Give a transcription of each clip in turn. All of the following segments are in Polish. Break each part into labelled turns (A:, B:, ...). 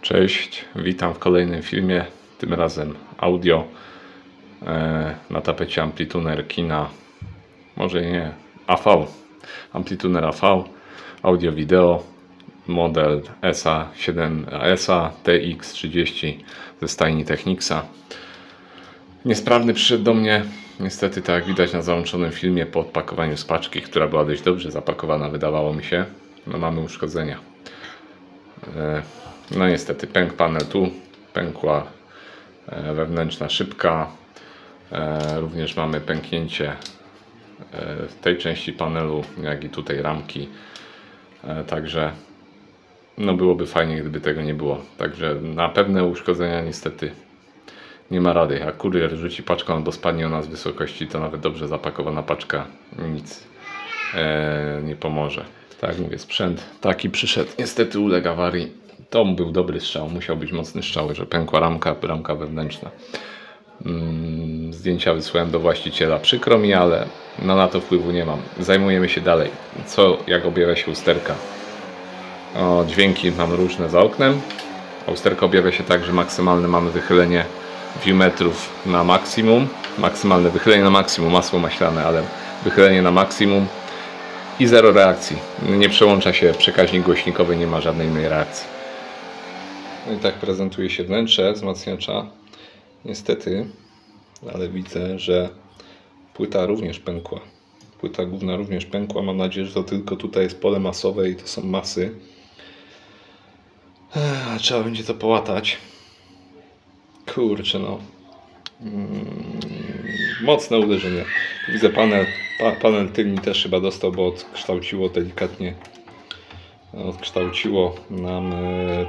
A: Cześć, witam w kolejnym filmie, tym razem audio. Na tapecie Amplituner Kina, może nie, AV, Amplituner AV, audio wideo, model ESA TX30 ze stajni Technicsa. Niesprawny przyszedł do mnie, niestety, tak jak widać na załączonym filmie, po odpakowaniu z paczki, która była dość dobrze zapakowana, wydawało mi się. No, mamy uszkodzenia. No niestety pękł panel tu, pękła wewnętrzna szybka, również mamy pęknięcie tej części panelu, jak i tutaj ramki, także no byłoby fajnie, gdyby tego nie było. Także na pewne uszkodzenia niestety nie ma rady. Jak kurier rzuci paczką albo spadnie ona z wysokości, to nawet dobrze zapakowana paczka nic nie pomoże. Tak mówię, sprzęt taki przyszedł, niestety uległ awarii. To był dobry strzał, musiał być mocny strzał, że pękła ramka wewnętrzna. Zdjęcia wysłałem do właściciela, przykro mi, ale no na to wpływu nie mam. Zajmujemy się dalej. Jak objawia się usterka? Dźwięki mam różne za oknem. Usterka objawia się tak, że maksymalne mamy wychylenie viewmetrów na maksimum. Maksymalne wychylenie na maksimum, masło maślane, ale wychylenie na maksimum. I zero reakcji. Nie przełącza się przekaźnik głośnikowy, nie ma żadnej innej reakcji. No i tak prezentuje się wnętrze wzmacniacza. Niestety, ale widzę, że płyta również pękła. Płyta główna również pękła. Mam nadzieję, że to tylko tutaj jest pole masowe i to są masy. Trzeba będzie to połatać. Kurczę, no. Mocne uderzenie. Widzę panel tylny też chyba dostał, bo odkształciło delikatnie. Odkształciło nam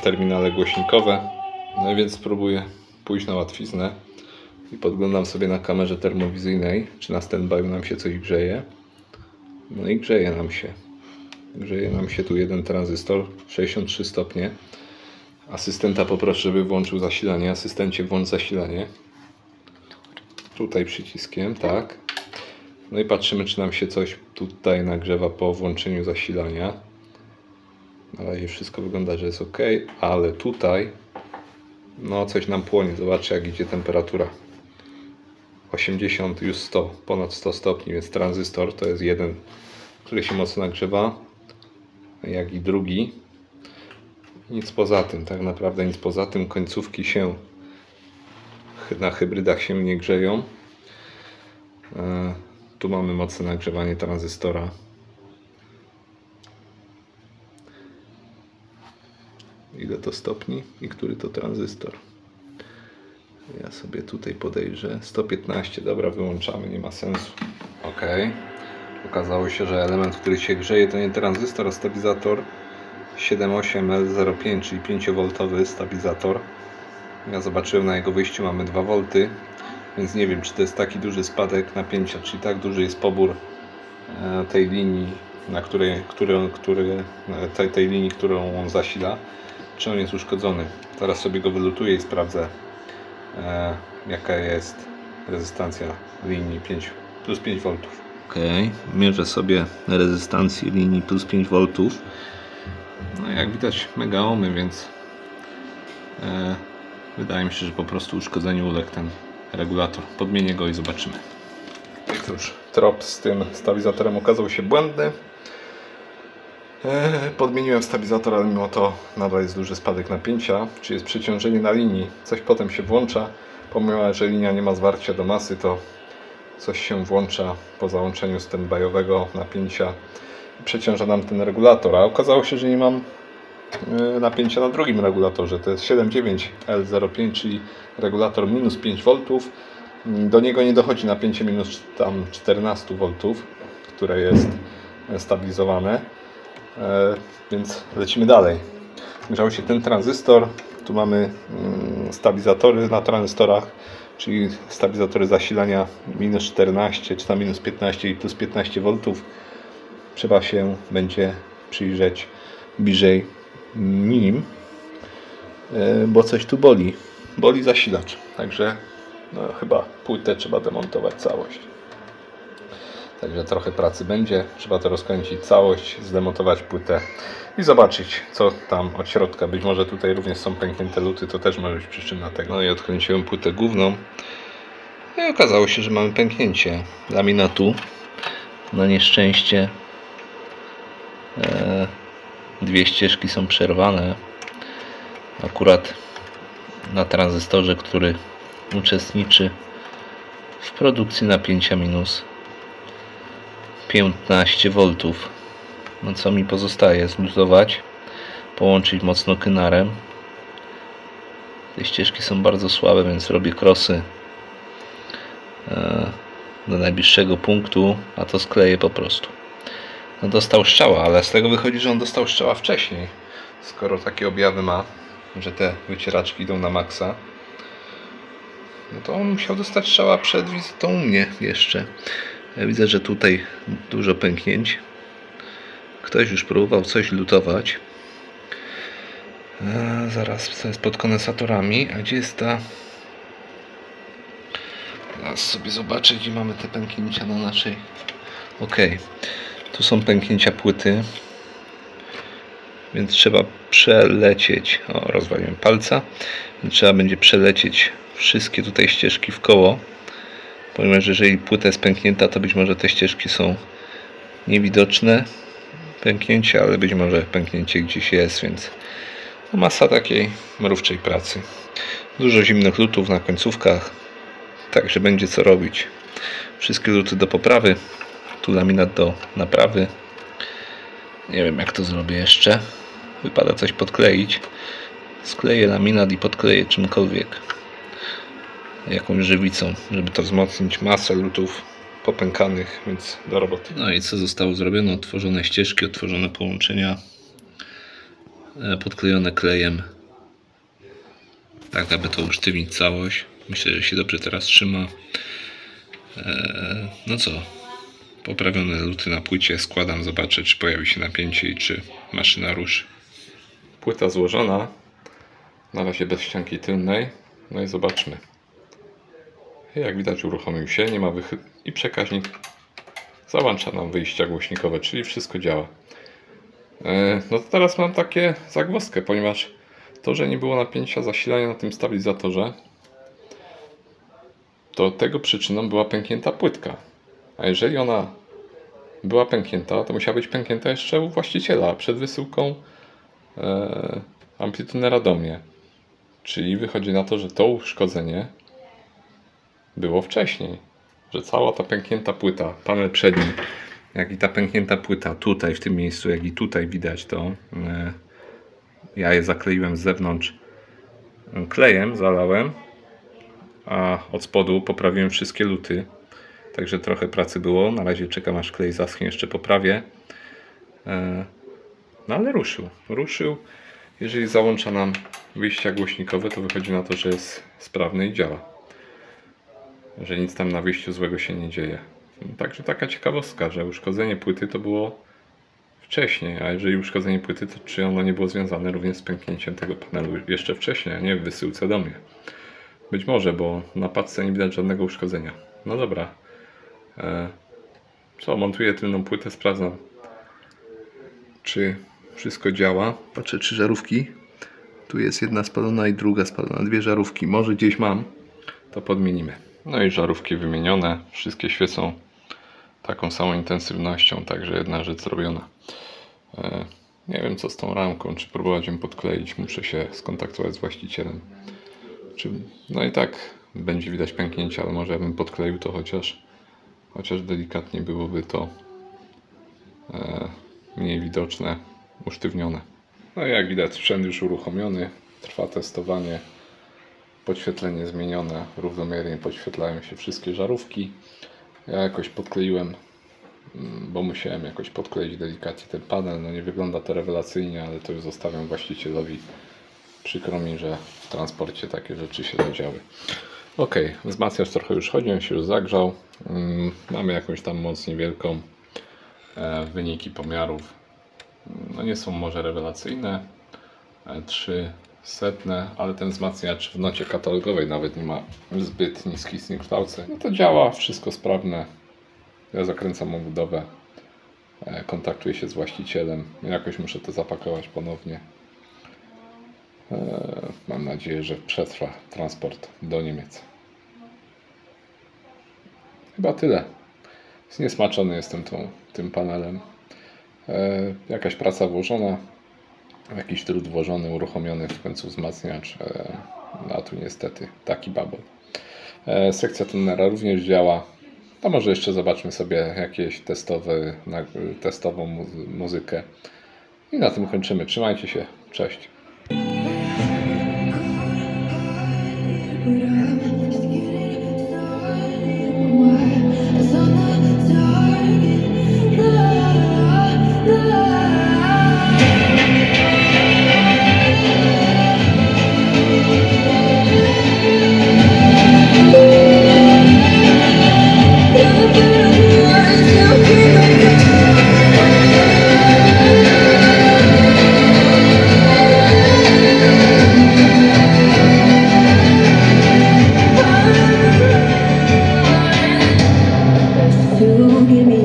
A: terminale głośnikowe. No więc spróbuję pójść na łatwiznę i podglądam sobie na kamerze termowizyjnej, czy na standby nam się coś grzeje. No i grzeje nam się. Grzeje nam się tu jeden tranzystor, 63 stopnie. Asystenta poproszę, żeby włączył zasilanie. Asystencie, włącz zasilanie. Tutaj przyciskiem, tak. No i patrzymy, czy nam się coś tutaj nagrzewa po włączeniu zasilania. Na razie wszystko wygląda, że jest ok, ale tutaj no coś nam płonie. Zobaczcie, jak idzie temperatura. 80, już 100, ponad 100 stopni, więc tranzystor to jest jeden, który się mocno nagrzewa, jak i drugi. Nic poza tym, tak naprawdę nic poza tym. Końcówki się na hybrydach się nie grzeją. Tu mamy mocne nagrzewanie tranzystora. Ile to stopni i który to tranzystor? Ja sobie tutaj podejrzę. 115, dobra, wyłączamy, nie ma sensu. Ok. Okazało się, że element, który się grzeje, to nie tranzystor, a stabilizator 78L05, czyli 5V stabilizator. Ja zobaczyłem, na jego wyjściu mamy 2V, więc nie wiem, czy to jest taki duży spadek napięcia, czyli tak duży jest pobór tej linii, na tej linii, którą on zasila, czy on jest uszkodzony. Teraz sobie go wylutuję i sprawdzę, jaka jest rezystancja linii plus 5V. Ok, mierzę sobie rezystancję linii plus 5V. No jak widać mega ohmy, więc wydaje mi się, że po prostu uszkodzeniu uległ ten regulator. Podmienię go i zobaczymy. Cóż, trop z tym stabilizatorem okazał się błędny. Podmieniłem stabilizator, ale mimo to nadal jest duży spadek napięcia, czyli jest przeciążenie na linii. Coś potem się włącza, pomimo że linia nie ma zwarcia do masy, to coś się włącza po załączeniu standby'owego napięcia. Przeciąża nam ten regulator, a okazało się, że nie mam napięcia na drugim regulatorze. To jest 79L05, czyli regulator minus 5V. Do niego nie dochodzi napięcie minus tam 14V, które jest stabilizowane. Więc lecimy dalej. Grzał się ten tranzystor. Tu mamy stabilizatory na tranzystorach, czyli stabilizatory zasilania minus 14 czy tam minus 15 i plus 15V. Trzeba się będzie przyjrzeć bliżej nim, bo coś tu boli. Boli zasilacz. Także no, chyba płytę trzeba demontować całość. Także trochę pracy będzie. Trzeba to rozkręcić całość, zdemontować płytę i zobaczyć, co tam od środka. Być może tutaj również są pęknięte luty, to też może być przyczyna tego. No i odkręciłem płytę główną. No i okazało się, że mamy pęknięcie laminatu. Na nieszczęście dwie ścieżki są przerwane. Akurat na tranzystorze, który uczestniczy w produkcji napięcia minus 15 V. No co mi pozostaje? Zluzować, połączyć mocno kynarem. Te ścieżki są bardzo słabe, więc robię krosy do najbliższego punktu, a to skleję po prostu. No dostał strzała, ale z tego wychodzi, że on dostał strzała wcześniej, skoro takie objawy ma, że te wycieraczki idą na maksa. No to on musiał dostać strzała przed wizytą u mnie jeszcze. Ja widzę, że tutaj dużo pęknięć. Ktoś już próbował coś lutować. Zaraz, co jest pod kondensatorami. A gdzie jest ta... Zaraz sobie zobaczę, gdzie mamy te pęknięcia na naszej... Ok, tu są pęknięcia płyty. Więc trzeba przelecieć... O, rozwaliłem palca. Więc trzeba będzie przelecieć wszystkie tutaj ścieżki w koło. Ponieważ jeżeli płyta jest pęknięta, to być może te ścieżki są niewidoczne. Pęknięcie, ale być może pęknięcie gdzieś jest, więc masa takiej mrówczej pracy. Dużo zimnych lutów na końcówkach, także będzie co robić. Wszystkie luty do poprawy, tu laminat do naprawy. Nie wiem, jak to zrobię jeszcze. Wypada coś podkleić. Skleję laminat i podkleję czymkolwiek, jakąś żywicą, żeby to wzmocnić masę lutów popękanych, więc do roboty. No i co zostało zrobione? Otworzone ścieżki, otworzone połączenia, podklejone klejem, tak aby to usztywnić całość. Myślę, że się dobrze teraz trzyma. No co? Poprawione luty na płycie składam, zobaczę, czy pojawi się napięcie i czy maszyna ruszy. Płyta złożona, na razie bez ścianki tylnej. No i zobaczmy. Jak widać, uruchomił się, nie ma i przekaźnik załącza nam wyjścia głośnikowe, czyli wszystko działa. No to teraz mam takie zagwozdkę, ponieważ to, że nie było napięcia zasilania na tym stabilizatorze, to tego przyczyną była pęknięta płytka. A jeżeli ona była pęknięta, to musiała być pęknięta jeszcze u właściciela przed wysyłką amplitunera do mnie. Czyli wychodzi na to, że to uszkodzenie było wcześniej, że cała ta pęknięta płyta, panel przedni, jak i ta pęknięta płyta tutaj w tym miejscu, jak i tutaj widać to, ja je zakleiłem z zewnątrz klejem, zalałem, a od spodu poprawiłem wszystkie luty, także trochę pracy było. Na razie czekam, aż klej zaschnie, jeszcze poprawię. No ale ruszył. Jeżeli załącza nam wyjścia głośnikowe, to wychodzi na to, że jest sprawny i działa, że nic tam na wyjściu złego się nie dzieje. Także taka ciekawostka, że uszkodzenie płyty to było wcześniej, a jeżeli uszkodzenie płyty, to czy ono nie było związane również z pęknięciem tego panelu jeszcze wcześniej, a nie w wysyłce do mnie. Być może, bo na paczce nie widać żadnego uszkodzenia. No dobra. Co, montuję tylną płytę, sprawdzam, czy wszystko działa. Patrzę, czy żarówki. Tu jest jedna spalona i druga spalona. Dwie żarówki. Może gdzieś mam, to podmienimy. No i żarówki wymienione. Wszystkie świecą taką samą intensywnością, także jedna rzecz zrobiona. Nie wiem, co z tą ramką, czy próbować ją podkleić. Muszę się skontaktować z właścicielem. No i tak będzie widać pęknięcie, ale może ja bym podkleił to chociaż delikatnie byłoby to mniej widoczne, usztywnione. No i jak widać, sprzęt już uruchomiony, trwa testowanie, podświetlenie zmienione, równomiernie podświetlają się wszystkie żarówki. Ja jakoś podkleiłem, bo musiałem jakoś podkleić delikatnie ten panel. No nie wygląda to rewelacyjnie, ale to już zostawiam właścicielowi. Przykro mi, że w transporcie takie rzeczy się zadziały. Ok, wzmacniacz trochę już chodzi, on się już zagrzał. Mamy jakąś tam moc niewielką. Wyniki pomiarów no nie są może rewelacyjne. 300, ale ten wzmacniacz w nocie katalogowej nawet nie ma zbyt niskich zniekształceń. No to działa, wszystko sprawne. Ja zakręcam obudowę, kontaktuję się z właścicielem, jakoś muszę to zapakować ponownie. Mam nadzieję, że przetrwa transport do Niemiec. Chyba tyle. Zniesmaczony jestem tym panelem. Jakaś praca włożona, jakiś trud włożony, uruchomiony w końcu wzmacniacz, a tu niestety taki babel. Sekcja tunera również działa. To może jeszcze zobaczmy sobie jakieś testową muzykę. I na tym kończymy. Trzymajcie się. Cześć.
B: Give me